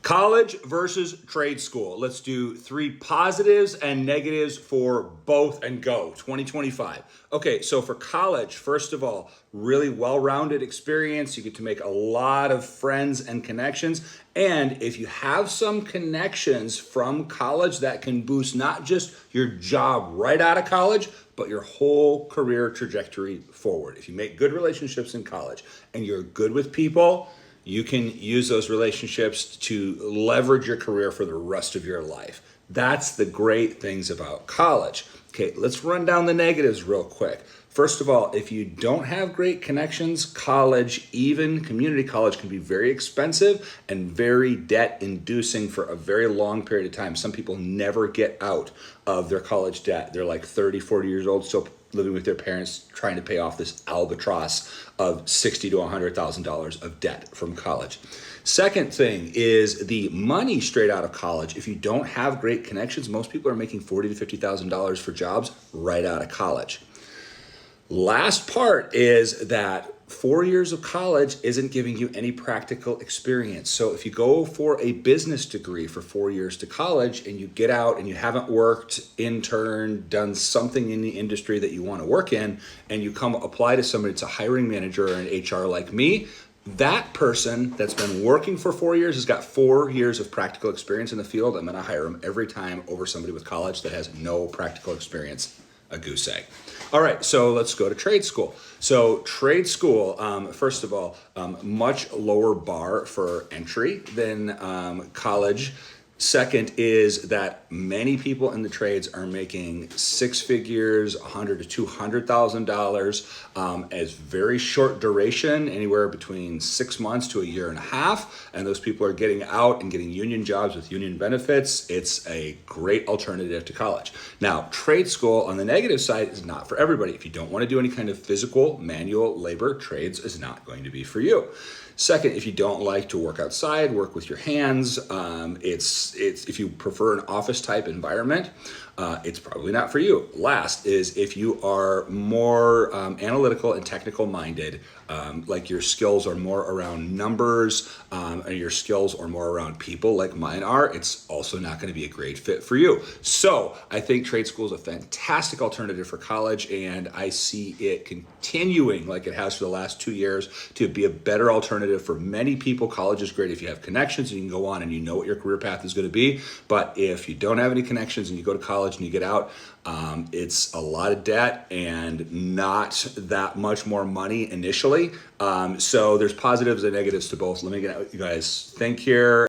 College versus trade school. Let's do 3 positives and negatives for both and go. 2025. Okay, so for college, first of all, really well-rounded experience. You get to make a lot of friends and connections. And if you have some connections from college, that can boost not just your job right out of college, but your whole career trajectory forward. If you make good relationships in college and you're good with people, you can use those relationships to leverage your career for the rest of your life. That's the great things about college. Okay, let's run down the negatives real quick. First of all, if you don't have great connections, college, even community college, can be very expensive and very debt inducing for a very long period of time. Some people never get out of their college debt. They're like 30, 40 years old, still living with their parents, trying to pay off this albatross of $60,000 to $100,000 of debt from college. Second thing is the money straight out of college. If you don't have great connections, most people are making $40,000 to $50,000 for jobs right out of college. Last part is that 4 years of college isn't giving you any practical experience. So if you go for a business degree for 4 years to college and you get out and you haven't worked, interned, done something in the industry that you want to work in, and you come apply to somebody that's a hiring manager or an HR like me, that person that's been working for 4 years has got 4 years of practical experience in the field. I'm going to hire them every time over somebody with college that has no practical experience. A goose egg. All right, so let's go to trade school. So trade school, first of all, much lower bar for entry than college. Second is that many people in the trades are making six figures, $100,000 to $200,000 as very short duration, anywhere between 6 months to a year and a half. And those people are getting out and getting union jobs with union benefits. It's a great alternative to college. Now, trade school on the negative side is not for everybody. If you don't want to do any kind of physical, manual labor, trades is not going to be for you. Second, if you don't like to work outside, work with your hands, it's if you prefer an office type environment, it's probably not for you. Last is if you are more analytical and technical minded, like your skills are more around numbers, and your skills are more around people like mine are, it's also not going to be a great fit for you. So I think trade school is a fantastic alternative for college, and I see it continuing like it has for the last 2 years to be a better alternative for many people. College is great if you have connections and you can go on and you know what your career path is going to be. But if you don't have any connections and you go to college and you get out, it's a lot of debt and not that much more money initially. So there's positives and negatives to both. Let me get you guys think here.